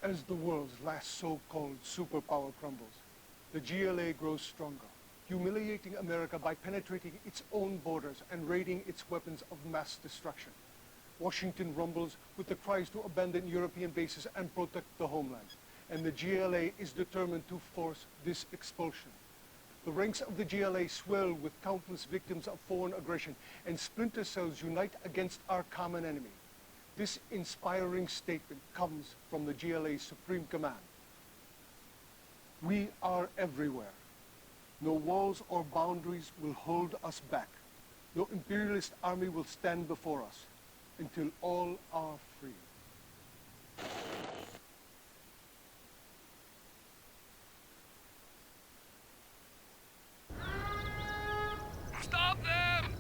As the world's last so-called superpower crumbles, the GLA grows stronger, humiliating America by penetrating its own borders and raiding its weapons of mass destruction. Washington rumbles with the cries to abandon European bases and protect the homeland, and the GLA is determined to force this expulsion. The ranks of the GLA swell with countless victims of foreign aggression, and splinter cells unite against our common enemy. This inspiring statement comes from the GLA's Supreme Command. We are everywhere. No walls or boundaries will hold us back. No imperialist army will stand before us until all are free. Stop them!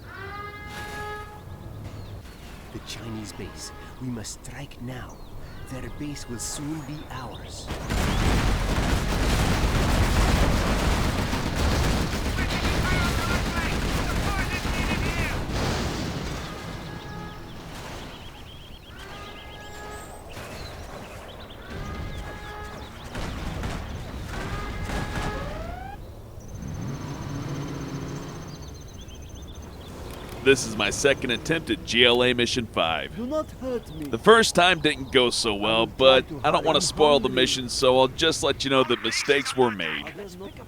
The Chinese base. We must strike now. Their base will soon be ours. This is my second attempt at GLA Mission 5. Do not hurt me. The first time didn't go so well, but I don't want to spoil the mission, so I'll just let you know that mistakes were made.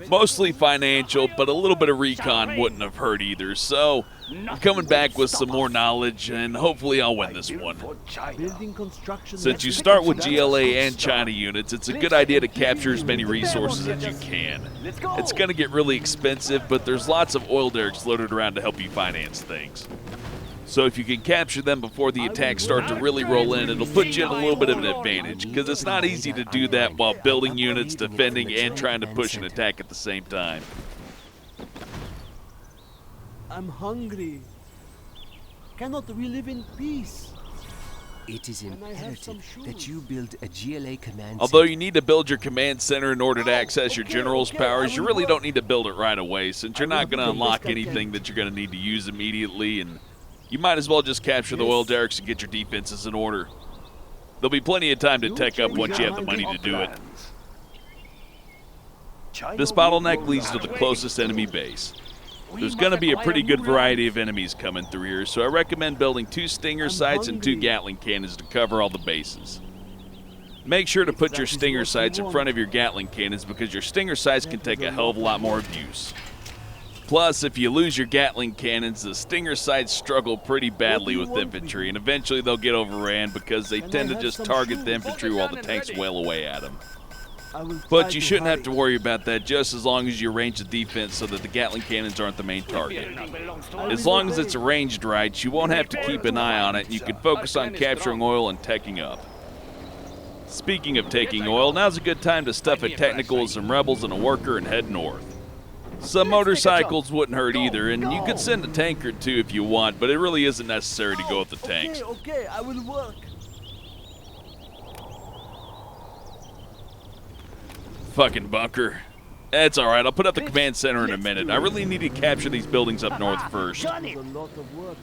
Mostly financial, but a little bit of recon wouldn't have hurt either, so I'm coming back with some more knowledge, and hopefully I'll win this one. Building construction. Since you start with GLA and China units, it's a good idea to capture as many resources as you can. It's going to get really expensive, but there's lots of oil derricks floated around to help you finance things. So if you can capture them before the attacks start to really roll in, it'll put you at a little bit of an advantage, because it's not easy to do that while building units, defending, and trying to push an attack at the same time. I'm hungry. Cannot we live in peace? It is imperative that you build a GLA command Although center. you need to build your command center in order to access your general's powers, you really don't need to build it right away, since you're not going to unlock anything that you're going to need to use immediately, and you might as well just capture the oil derricks and get your defenses in order. There'll be plenty of time to tech up once you have the money to do it. This bottleneck leads to the closest enemy base. There's going to be a pretty good variety of enemies coming through here, so I recommend building 2 Stinger sights and 2 Gatling cannons to cover all the bases. Make sure to put your Stinger sights in front of your Gatling cannons, because your Stinger sights can take a hell of a lot more abuse. Plus, if you lose your Gatling cannons, the Stinger sights struggle pretty badly with infantry, and eventually they'll get overran because they tend to just target the infantry while the tanks wail away at them. But you shouldn't have to worry about that, just as long as you arrange the defense so that the Gatling cannons aren't the main target. As long as it's arranged right, you won't have to keep an eye on it, and you can focus on capturing oil and teching up. Speaking of taking oil, now's a good time to stuff a technical with some rebels and a worker and head north. Some motorcycles wouldn't hurt either, and you could send a tank or 2 if you want, but it really isn't necessary to go with the tanks. Okay, I will work. Fucking bunker. That's alright, I'll put up the command center in a minute. I really need to capture these buildings up north first. It's a lot of work.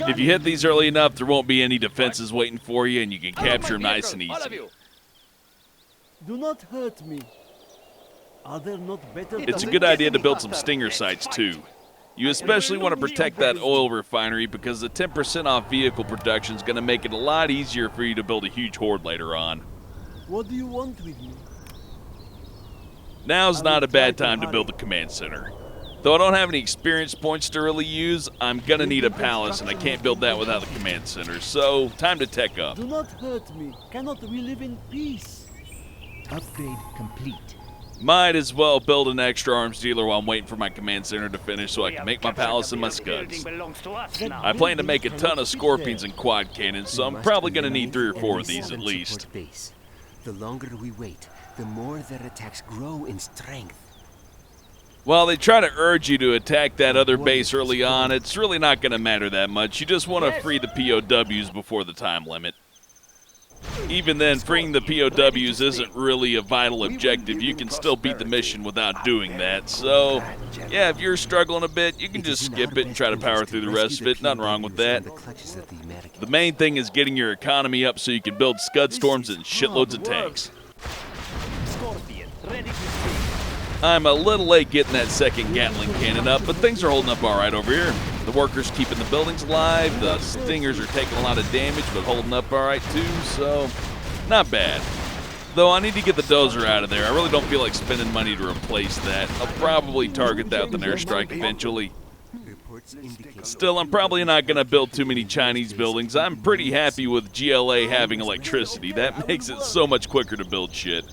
If you hit these early enough, there won't be any defenses waiting for you, and you can capture them nice and easy. Do not hurt me. Are there not better? It's a good idea to build some Stinger sights too. You especially want to protect that oil refinery, because the 10% off vehicle production is going to make it a lot easier for you to build a huge horde later on. What do you want with me? Now's not a bad time to build the command center. Though I don't have any experience points to really use, I'm going to need a palace, and I can't build that without the command center, so time to tech up. Do not hurt me. Cannot we live in peace? Upgrade complete. Might as well build an extra arms dealer while I'm waiting for my command center to finish so I can make my palace and my scuds. I plan to make a ton of Scorpions and quad cannons, so I'm probably going to need 3 or 4 of these at least. Base. The longer we wait, the more their attacks grow in strength. While they try to urge you to attack that other base early on, it's really not going to matter that much. You just want to free the POWs before the time limit. even then, freeing the POWs isn't really a vital objective. You can still beat the mission without doing that. So, yeah, if you're struggling a bit, you can just skip it and try to power through the rest of it. Nothing wrong with that. The main thing is getting your economy up so you can build Scud Storms and shitloads of tanks. I'm a little late getting that second Gatling cannon up, but things are holding up all right over here. The workers keeping the buildings alive, the Stingers are taking a lot of damage, but holding up all right too, so not bad. Though I need to get the dozer out of there. I really don't feel like spending money to replace that. I'll probably target that with an airstrike eventually. Still, I'm probably not going to build too many Chinese buildings. I'm pretty happy with GLA having electricity. That makes it so much quicker to build shit.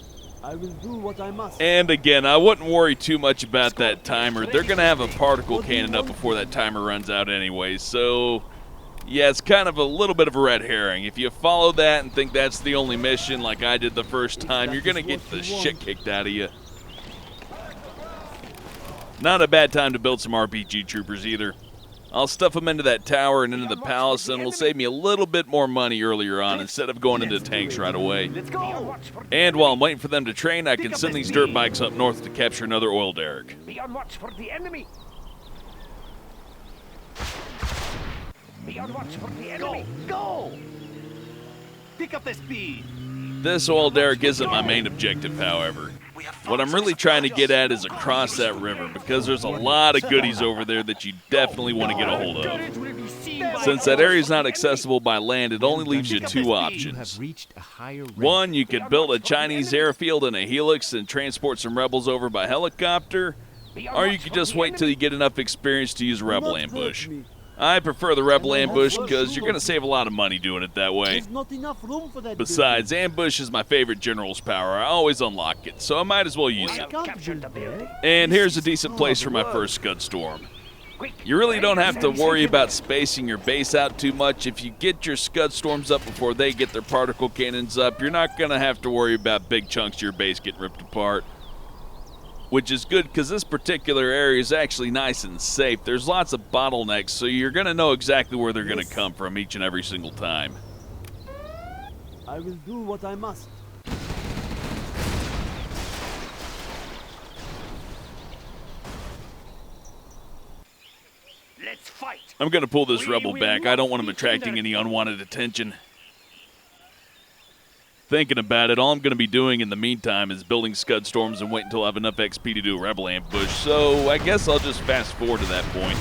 I will do what I must. And again, I wouldn't worry too much about that timer. They're going to have a particle cannon up before that timer runs out anyway. So, yeah, it's kind of a little bit of a red herring. If you follow that and think that's the only mission like I did the first time, you're going to get the shit kicked out of you. Not a bad time to build some RPG troopers either. I'll stuff them into that tower and into the palace, and it'll save me a little bit more money earlier on instead of going into tanks right away. And while I'm waiting for them to train, I can send these dirt bikes up north to capture another oil derrick. Be on watch for the enemy. Be on watch for the enemy. Go! Pick up the speed. This oil derrick isn't my main objective, however. What I'm really trying to get at is across that river, because there's a lot of goodies over there that you definitely want to get a hold of. Since that area is not accessible by land, it only leaves you two options. One, you could build a Chinese airfield in a helix and transport some rebels over by helicopter, or you could just wait till you get enough experience to use a rebel ambush. I prefer the rebel ambush because you're going to save a lot of money doing it that way. There's not enough room for that. Besides, ambush is my favorite general's power. I always unlock it, so I might as well use it. And here's a decent place for my first Scud Storm. You really don't have to worry about spacing your base out too much. If you get your Scud Storms up before they get their particle cannons up, you're not going to have to worry about big chunks of your base getting ripped apart. Which is good because this particular area is actually nice and safe. There's lots of bottlenecks, so you're going to know exactly where they're going to come from each and every single time. I will do what I must. Let's fight. I'm going to pull this rebel back. I don't want him attracting any unwanted attention. Thinking about it, all I'm going to be doing in the meantime is building Scud Storms and wait until I have enough XP to do a rebel ambush, so I guess I'll just fast forward to that point.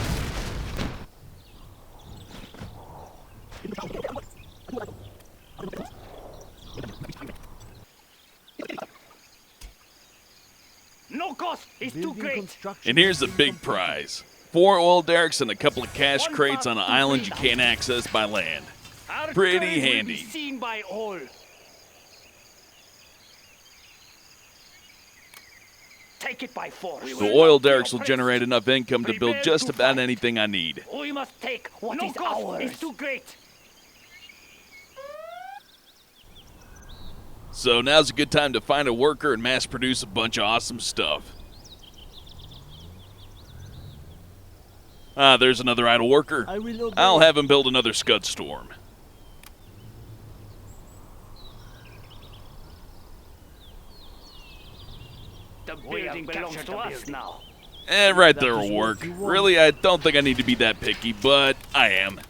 No cost is too great. And here's the big prize. 4 oil derricks and a couple of cash crates on an island you can't access by land. Our Pretty courage will be handy. seen by all. Take it by force. The oil derricks will generate enough income to build just about anything I need. We must take what is ours. It's too great. So now's a good time to find a worker and mass produce a bunch of awesome stuff. Ah, there's another idle worker. I'll have him build another Scud Storm. The building belongs to us now. Right there will work. Really, I don't think I need to be that picky, but I am.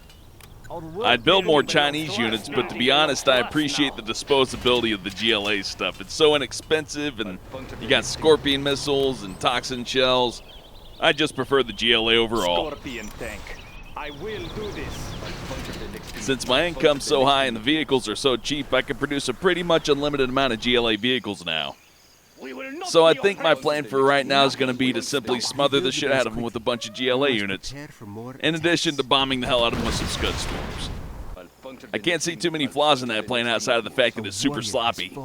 I'd build more Chinese units, but to be honest, I appreciate the disposability of the GLA stuff. It's so inexpensive, and you got Scorpion missiles and toxin shells. I just prefer the GLA overall. Scorpion tank. I will do this. Since my income's so high and the vehicles are so cheap, I can produce a pretty much unlimited amount of GLA vehicles now. So I think my plan for right now is going to be to simply smother the shit out of them with a bunch of GLA units, in addition to bombing the hell out of them with some Scud Storms. I can't see too many flaws in that plan outside of the fact that it's super sloppy.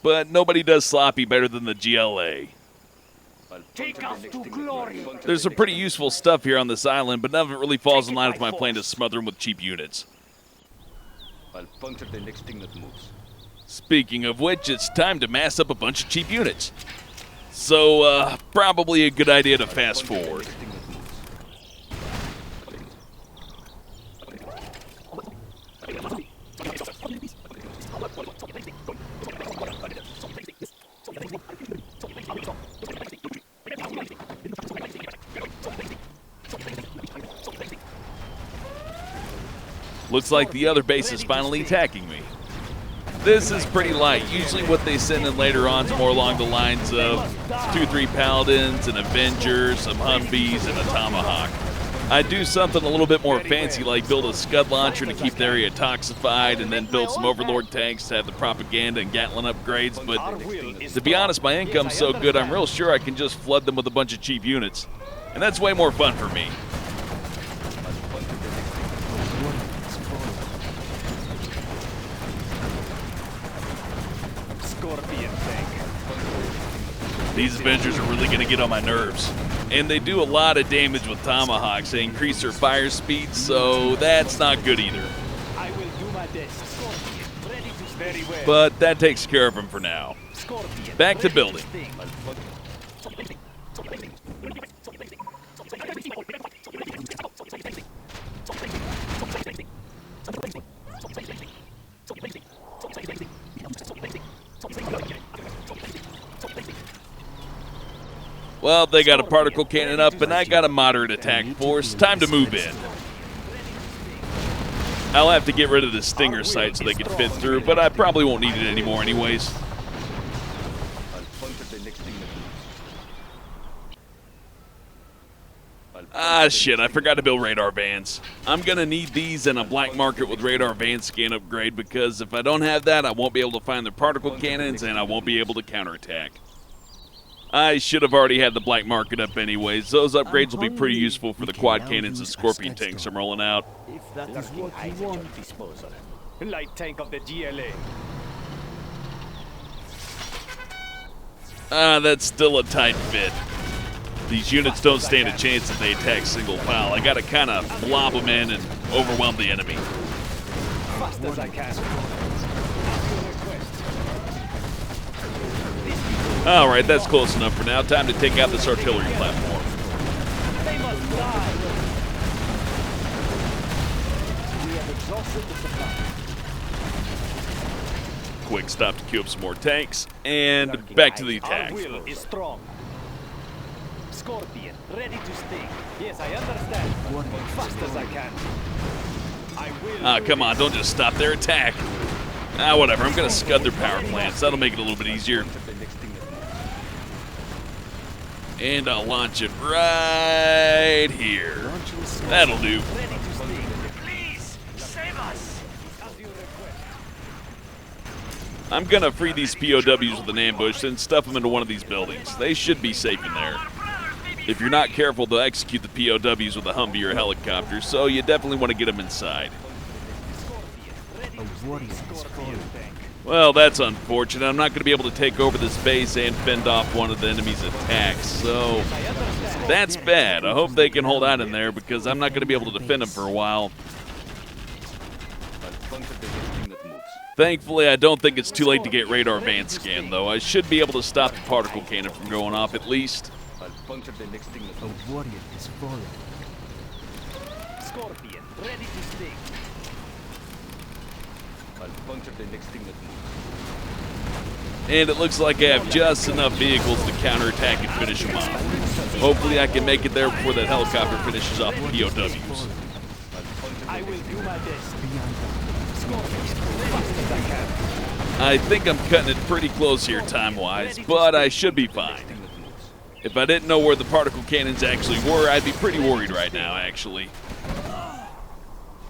But nobody does sloppy better than the GLA. Take us to glory. There's some pretty useful stuff here on this island, but none of it really falls in line with my plan to smother them with cheap units. I'll puncture the next thing that moves. Speaking of which, it's time to mass up a bunch of cheap units. So, probably a good idea to fast forward. Looks like the other base is finally attacking me. This is pretty light. Usually what they send in later on is more along the lines of 2-3 Paladins, an Avenger, some Humvees, and a Tomahawk. I do something a little bit more fancy, like build a Scud launcher to keep the area toxified, and then build some Overlord tanks to have the propaganda and Gatling upgrades. But to be honest, my income's so good, I'm real sure I can just flood them with a bunch of cheap units. And that's way more fun for me. Scorpion tank. These Avengers are really going to get on my nerves. And they do a lot of damage with Tomahawks. They increase their fire speed, so that's not good either. I will do my best. Scorpion, ready to very well. But that takes care of them for now. Scorpion, Back to ready building. sting. Well, they got a particle cannon up, and I got a moderate attack force. Time to move in. I'll have to get rid of the Stinger sight so they can fit through, but I probably won't need it anymore anyways. Ah, shit, I forgot to build radar vans. I'm going to need these in a black market with radar van scan upgrade, because if I don't have that, I won't be able to find the particle cannons, and I won't be able to counterattack. I should have already had the black market up anyways. Those upgrades will be pretty useful for the quad cannons and scorpion tanks I'm rolling out. If that is what you want. Disposal. Light tank of the GLA. Ah, that's still a tight fit. These units don't stand a chance if they attack single file. I gotta kind of blob them in and overwhelm the enemy. Fast as I can. Alright, that's close enough for now. Time to take out this artillery platform. They must die. We have exhausted the supply. Quick stop to queue up some more tanks, and back to the attack. Our will is strong. Scorpion, ready to sting. Yes, I understand. Fast as I can. I will. Ah, come on, don't just stop their attack. Ah, whatever, I'm gonna scud their power plants. That'll make it a little bit easier. And I'll launch it right here. That'll do. Ready to sting. Please, save us. As you request. I'm gonna free these POWs with an ambush and stuff them into one of these buildings. They should be safe in there. If you're not careful, they'll execute the POWs with a Humvee or a helicopter, so you definitely want to get them inside. A warrior has fallen. Well, that's unfortunate. I'm not going to be able to take over this base and fend off one of the enemy's attacks, so that's bad. I hope they can hold out in there, because I'm not going to be able to defend them for a while. Thankfully, I don't think it's too late to get radar van scan, though. I should be able to stop the particle cannon from going off at least. A warrior has fallen. Scorpion, ready to sting. And it looks like I have just enough vehicles to counterattack and finish them off. Hopefully I can make it there before that helicopter finishes off the POWs. I will do my best. Scorpion, fast as I can. I think I'm cutting it pretty close here time-wise, but I should be fine. If I didn't know where the particle cannons actually were, I'd be pretty worried right now, actually.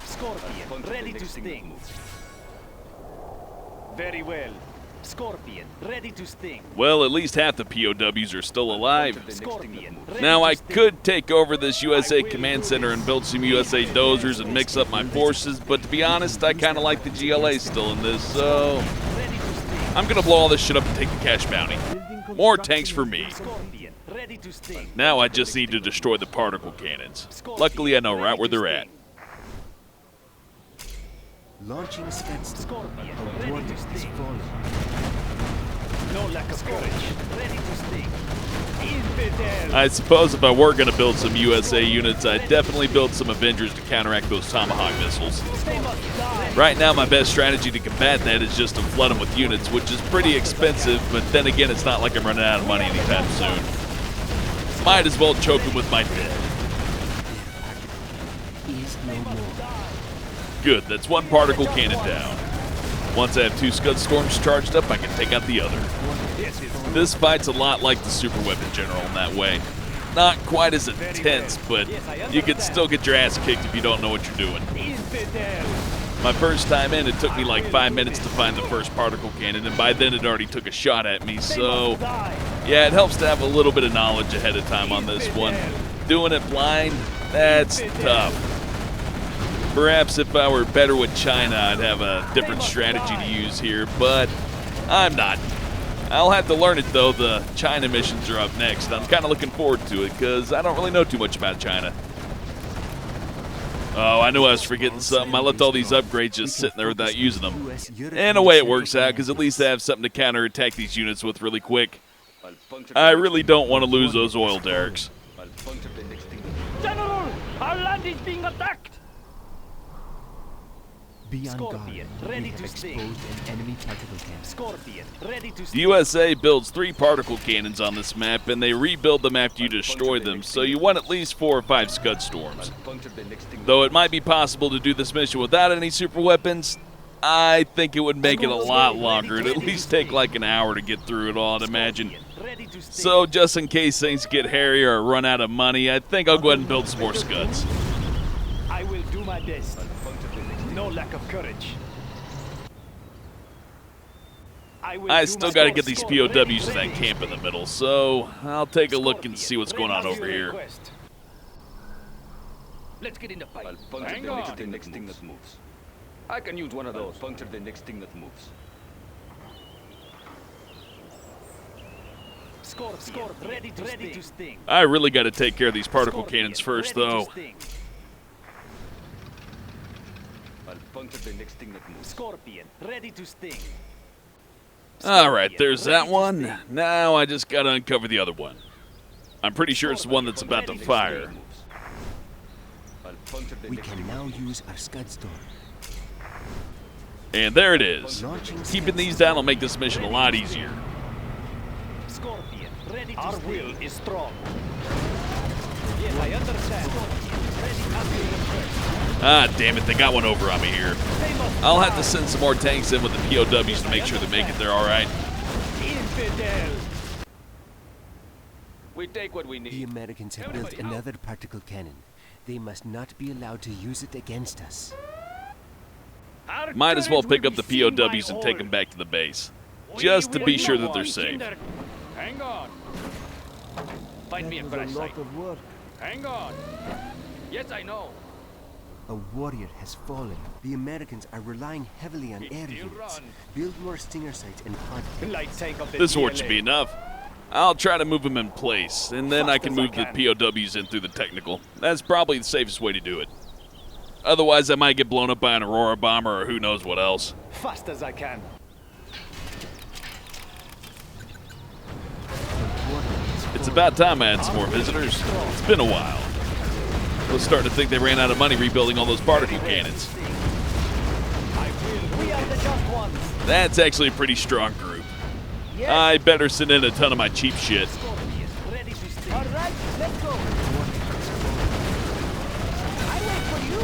Scorpion, ready to sting. Very well. Scorpion, ready to sting. Well, at least half the POWs are still alive. Scorpion, ready Now, to I sting. could take over this USA Command Center and build some USA dozers and mix up my forces, but to be honest, I kind of like the GLA still in this, so Ready to sting. I'm going to blow all this shit up and take the cash bounty. More tanks for me. Scorpion, ready to sting. Now I just need to destroy the particle cannons. Luckily, I know right where they're at. Launching Scud. Scorpion, A ready warrior to has sting. fallen. No lack of courage. Ready to sting. Infidel. I suppose if I were going to build some USA units, I'd definitely build some Avengers to counteract those Tomahawk missiles. They must die. Right now, my best strategy to combat that is just to flood them with units, which is pretty expensive, but then again, it's not like I'm running out of money anytime soon. Might as well choke them with my dead. Is no more. Good, that's one particle cannon down. Once I have 2 Scud Storms charged up, I can take out the other. This fight's a lot like the Super Weapon General in that way. Not quite as intense, but you can still get your ass kicked if you don't know what you're doing. My first time in, it took me like 5 minutes to find the first particle cannon, and by then it already took a shot at me, so yeah, it helps to have a little bit of knowledge ahead of time on this one. Doing it blind, that's tough. Perhaps if I were better with China, I'd have a different strategy to use here, but I'm not. I'll have to learn it, though. The China missions are up next. I'm kind of looking forward to it, because I don't really know too much about China. Oh, I knew I was forgetting something. I left all these upgrades just sitting there without using them. In a way, it works out, because at least I have something to counterattack these units with really quick. I really don't want to lose those oil derricks. General, our land is being attacked. Be on guard. Scorpion, We ready have to sting. exposed an enemy particle cannon. Scorpion, ready to The USA builds 3 particle cannons on this map, and they rebuild them after you destroy them, so you want at least 4 or 5 Scud Storms. Though it might be possible to do this mission without any super weapons, I think it would make it a lot longer. It'd at least take like an hour to get through it all, I'd imagine. ready to sting. So just in case things get hairy or run out of money, I think I'll go ahead and build some more Scuds. I will do my best. No lack of courage. I still got to get these POWs to that camp in the middle, so I'll take a look and see what's going on over here. Let's get in the fight. I'll puncture the next thing that moves. I can use one of those. Puncture the next thing that moves. Scorpion, ready to sting. I really got to take care of these particle cannons first, though. I'll puncture the next thing that moves. Scorpion, ready to sting. Alright, there's that one. Now I just gotta uncover the other one. I'm pretty sure it's the one that's about to fire. We can now use our Scud Storm. And there it is. Keeping these down will make this mission a lot easier. Scorpion, ready to sting. Our will is strong. Yes, I understand. Ah, damn it, they got one over on me here. I'll have to send some more tanks in with the POWs to make sure they make it there alright. Infidel. We take what we The need. Americans have built another particle cannon. They must not be allowed to use it against us. Our Might as well courage pick will up the be seen by POWs and all. take them back to the base. We Just to will be sure not that they're be safe. hindered. Hang on. Find me a That fresh was a lot site. of work. Hang on. Yes, I know. A warrior has fallen. The Americans are relying heavily on air Still units. run. Build more Stinger sites and pod them. Light tank of the This GLA. word should be enough. I'll try to move them in place, and then I can Fast as move I the POWs in through the technical. That's probably the safest way to do it. Otherwise, I might get blown up by an Aurora bomber or who knows what else. Fast as I can. It's about time I had some more visitors. It's been a while. I was starting to think they ran out of money rebuilding all those particle cannons. We are the just ones. That's actually a pretty strong group. I better send in a ton of my cheap shit. Scorpion, ready to sting. All right, let's go. I wait for you.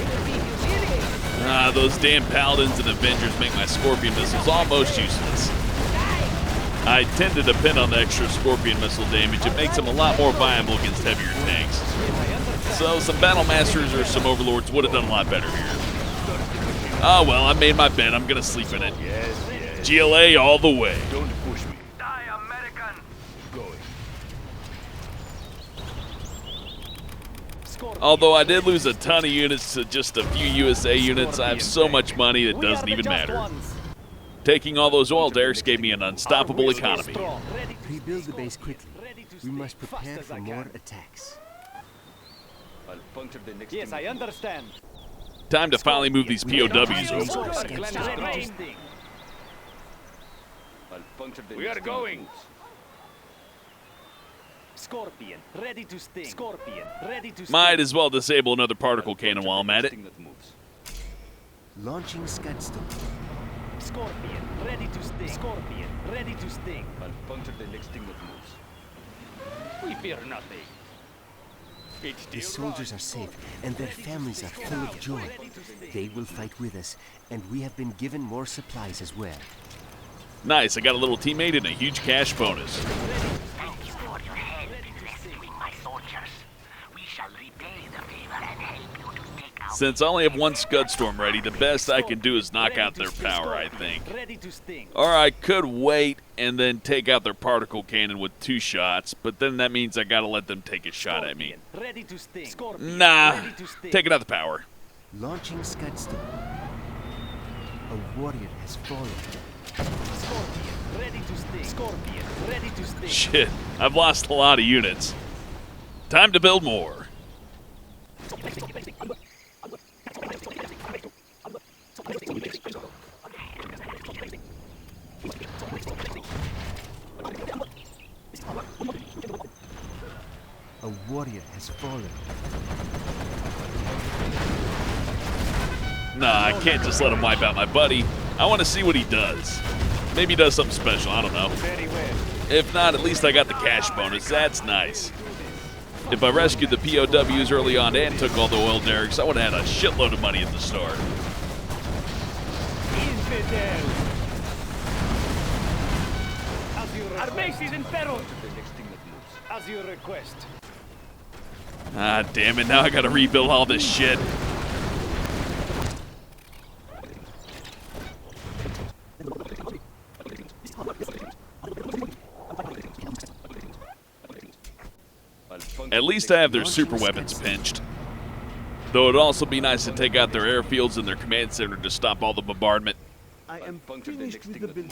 It will be humiliating. Ah, those damn Paladins and Avengers make my Scorpion missiles almost useless. I tend to depend on the extra Scorpion missile damage. It makes them a lot more viable against heavier tanks. So some Battle Masters or some Overlords would have done a lot better here. Oh well, I made my bed. I'm gonna sleep in it. GLA all the way. Don't push me. Die, American. Going. Scorpion, Although I did lose a ton of units to just a few USA units, I have so much money it we are doesn't the even just matter. ones. Taking all those oil derricks gave me an unstoppable Our will is economy. strong. Ready to Rebuild the sting. base quickly. Ready to We sting. must Fast prepare as for I more can. attacks. I'll puncture the next Yes, thing I that moves. understand. Time to finally move these POWs over. Scorpion, ready to sting. I'll puncture the We next are thing that going. moves. Scorpion, ready to sting. Scorpion, ready to sting. Might as well disable another particle cannon while I'm at it. Thing that moves. Launching Scud Storm. Scorpion, ready to sting. Scorpion, ready to sting. I'll puncture the next thing that moves. We fear nothing. The soldiers are safe, and their families are full of joy. They will fight with us, and we have been given more supplies as well. Nice, I got a little teammate and a huge cash bonus. Thank you for your help in rescuing my soldiers. We shall repay the favor and help you to take out... Since I only have one Scud Storm ready, the best I can do is knock out their power, I think. Or I could wait and then take out their particle cannon with 2 shots, but then that means I gotta let them take a shot at me. Nah, taking out the power. Launching Scudstorm. A warrior has fallen. Shit, I've lost a lot of units. Time to build more. A warrior has fallen. Nah, I can't just let him wipe out my buddy. I want to see what he does. Maybe he does something special, I don't know. If not, at least I got the cash bonus. That's nice. If I rescued the POWs early on and took all the oil derricks, I would have had a shitload of money at the start. Our base is in peril. As you request. Ah, damn it, now I gotta rebuild all this shit. At least I have their super weapons pinched. Though it'd also be nice to take out their airfields and their command center to stop all the bombardment. I am finished with the building.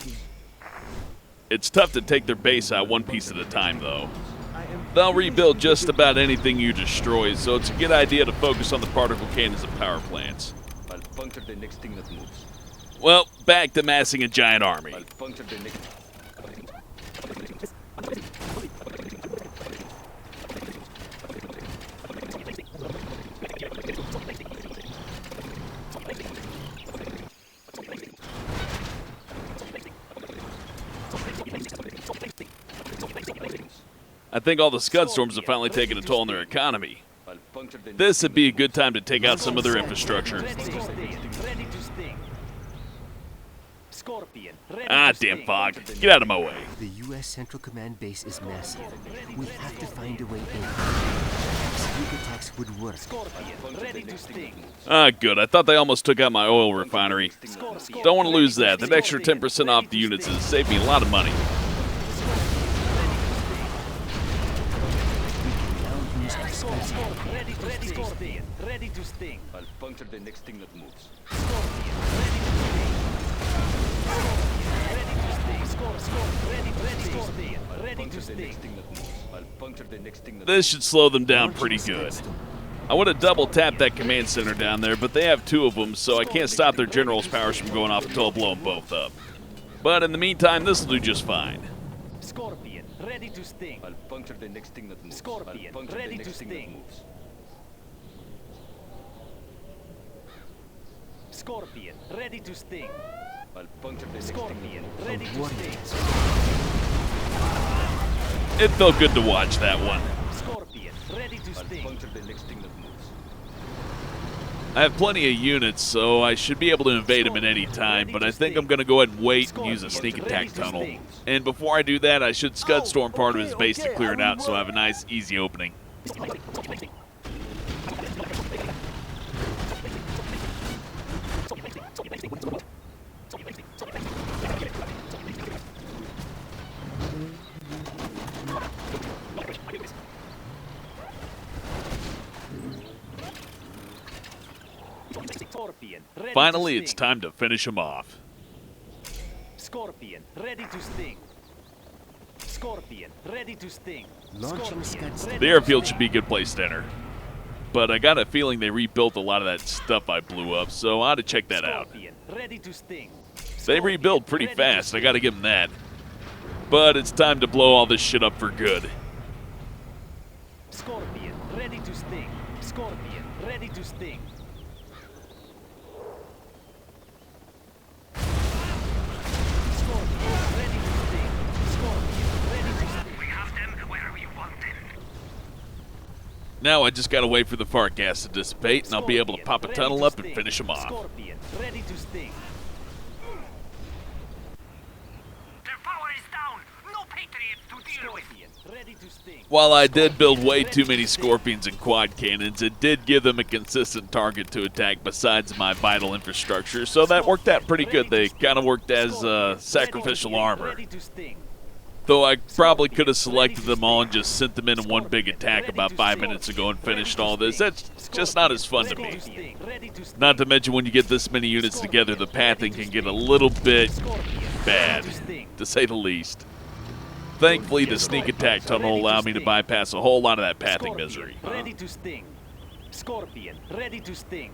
It's tough to take their base out one piece at a time, though. I am They'll rebuild just about anything you destroy, so it's a good idea to focus on the particle cannons and power plants. I'll puncture the next thing that moves. Well, back to massing a giant army. I'll puncture the next... I think all the Scud Storms have finally taken a toll on their economy. This would be a good time to take out some of their infrastructure. Ah, damn fog. Get out of my way. The U.S. Central Command base is massive. We have to find a way in. Sneak attacks would work. Ah, good. I thought they almost took out my oil refinery. Don't want to lose that. That extra 10% off the units has saved me a lot of money. I'll puncture the next thing that moves. This should slow them down pretty good. I would have double tapped that command center down there, but they have 2 of them, so I can't stop their general's powers from going off until I blow them both up. But in the meantime, this will do just fine. Scorpion, ready to sting. I'll puncture the next thing that moves. Scorpion, I'll puncture ready the to next thing that sting. moves. Scorpion, ready to sting. I'll puncture the next thing that Scorpion, moves. ready to sting. It felt good to watch that one. Scorpion, ready to I'll sting. puncture the next thing that moves. I have plenty of units, so I should be able to invade them at any time, but I think I'm going to go ahead and wait and use a sneak attack tunnel. And before I do that, I should Scud Storm part of his base to clear it out so I have a nice, easy opening. Scorpion, ready Finally, to it's sting. time to finish him off. Scorpion, ready to sting. Scorpion, ready to sting. Launching Scorpion, Scud ready The to airfield sting. should be a good place to enter. But I got a feeling they rebuilt a lot of that stuff I blew up, so I ought to check that out. Scorpion, ready to sting. They Scorpion, rebuild pretty ready to fast, I sting. gotta give them that. But it's time to blow all this shit up for good. Scorpion, ready to sting. Scorpion, ready to sting. Scorpion, ready to sting. Scorpion, ready to sting. We have them where we want them. Now I just gotta wait for the fart gas to dissipate, and I'll be able to pop a tunnel up and finish them off. Scorpion, ready to sting. Their power is down. No Patriots to deal with. Scorpion, ready to sting. While I did build way too many Scorpions and quad cannons, it did give them a consistent target to attack besides my vital infrastructure, so that worked out pretty good. They kind of worked as sacrificial armor. Ready to sting. Though I probably could have selected them all and just sent them in one big attack about 5 minutes ago and finished all this. That's just not as fun to me. Not to mention when you get this many units together, the pathing can get a little bit bad, to say the least. Thankfully, the sneak attack tunnel allowed me to bypass a whole lot of that pathing misery. Ready to sting. Scorpion, ready to sting.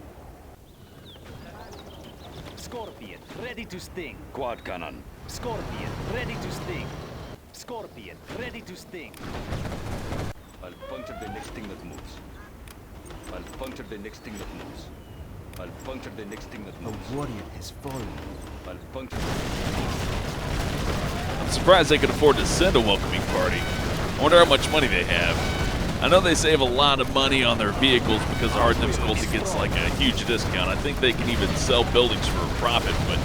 Scorpion, ready to sting. Quad cannon. Scorpion, ready to sting. Scorpion, ready to sting. I'll puncture the next thing that moves. I'll puncture the next thing that moves. I'll puncture the next thing that A moves. warrior has fallen. I'll puncture. I'm surprised they could afford to send a welcoming party. I wonder how much money they have. I know they save a lot of money on their vehicles because hard difficulty gets like a huge discount. I think they can even sell buildings for a profit, but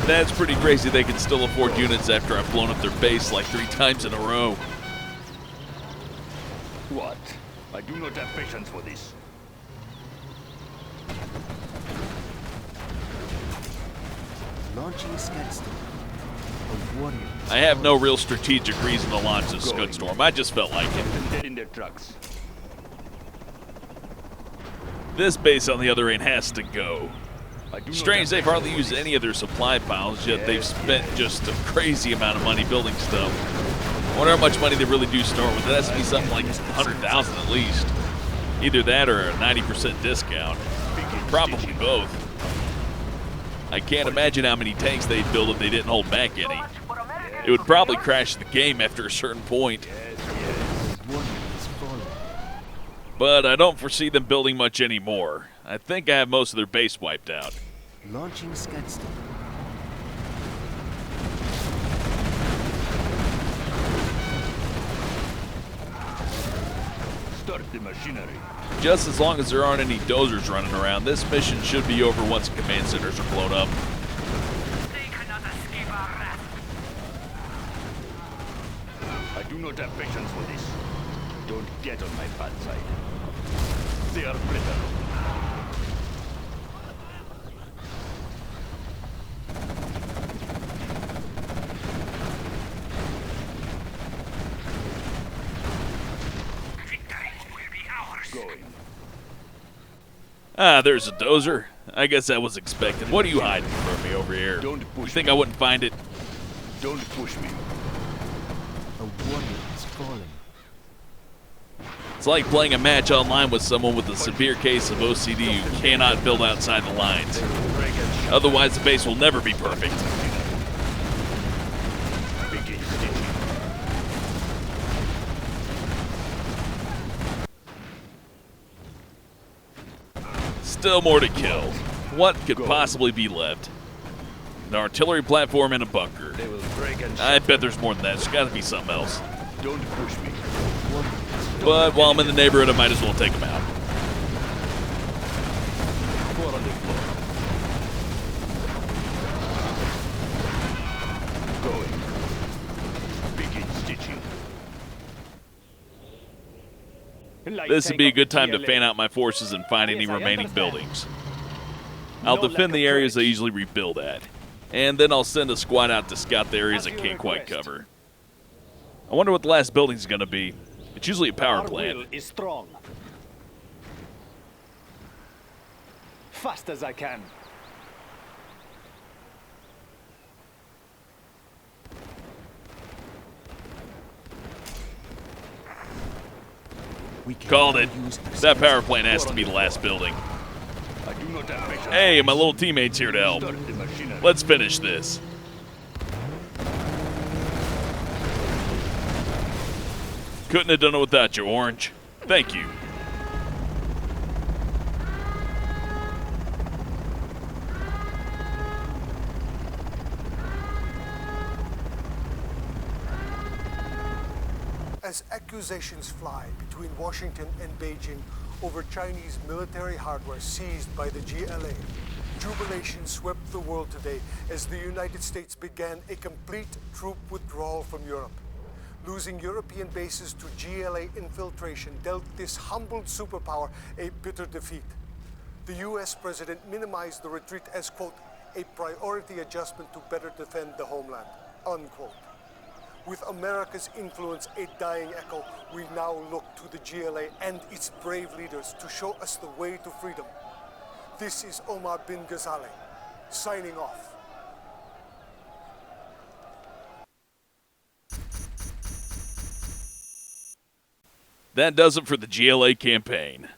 that's pretty crazy they can still afford units after I've blown up their base like 3 times in a row. What? I do not have patience for this. Launching Scudstorm. A warrior. I have no real strategic reason to launch this Scudstorm. I just felt like it. Them dead in their trucks. This base, on the other hand, has to go. I do not Strange, have they've hardly used any of their supply piles, yet they've spent just a crazy amount of money building stuff. I wonder how much money they really do start with. It has to be something like 100,000 at least. Either that or a 90% discount. Probably both. I can't imagine how many tanks they'd build if they didn't hold back any. It would probably crash the game after a certain point. A warrior has fallen. But I don't foresee them building much anymore. I think I have most of their base wiped out. Launching Scudstorm. Start the machinery. Just as long as there aren't any dozers running around, this mission should be over once command centers are blown up. They cannot escape our wrath. I do not have patience for this. Don't get on my bad side. They are brittle. Victory will be ours. Going. Ah, there's a dozer. I guess that was expected. What are you hiding from me over here? Don't You push think me. I wouldn't find it? Don't push me. A warrior has fallen. It's like playing a match online with someone with a severe case of OCD who cannot build outside the lines. Otherwise, the base will never be perfect. Begin stitching. Still more to kill. What could possibly be left? An artillery platform and a bunker. They will break and I bet there's more than that. There's got to be something else. don't push me. But while I'm in the neighborhood, I might as well take them out. 4 on the floor. Going. Begin stitching. This would be a good time to fan out my forces and find any remaining buildings. I'll defend the areas I usually rebuild at, and then I'll send a squad out to scout the areas I can't quite cover. I wonder what the last building's going to be. It's usually a power Our plant. will is strong. Fast as I can. We can Called now it. use our That power plant has to be the last building. I do not have patience. Hey, my little teammate's here to help. Start the machinery. Let's finish this. Couldn't have done it without you, Orange. Thank you. A As accusations fly between Washington and Beijing over Chinese military hardware seized by the GLA, jubilation swept the world today as the United States began a complete troop withdrawal from Europe. Losing European bases to GLA infiltration dealt this humbled superpower a bitter defeat. The US president minimized the retreat as, quote, a priority adjustment to better defend the homeland, unquote. With America's influence a dying echo, we now look to the GLA and its brave leaders to show us the way to freedom. This is Omar bin Ghazaleh, signing off. That does it for the GLA campaign.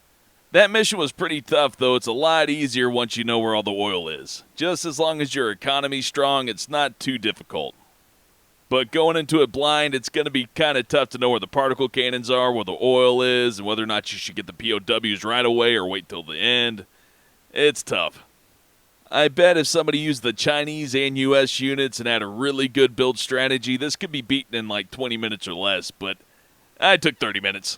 That mission was pretty tough, though it's a lot easier once you know where all the oil is. Just as long as your economy's strong, it's not too difficult. But going into it blind, it's going to be kind of tough to know where the particle cannons are, where the oil is, and whether or not you should get the POWs right away or wait till the end. It's tough. I bet if somebody used the Chinese and US units and had a really good build strategy, this could be beaten in like 20 minutes or less, but I took 30 minutes.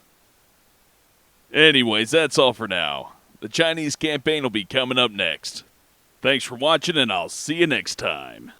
Anyways, that's all for now. The Chinese campaign will be coming up next. Thanks for watching, and I'll see you next time.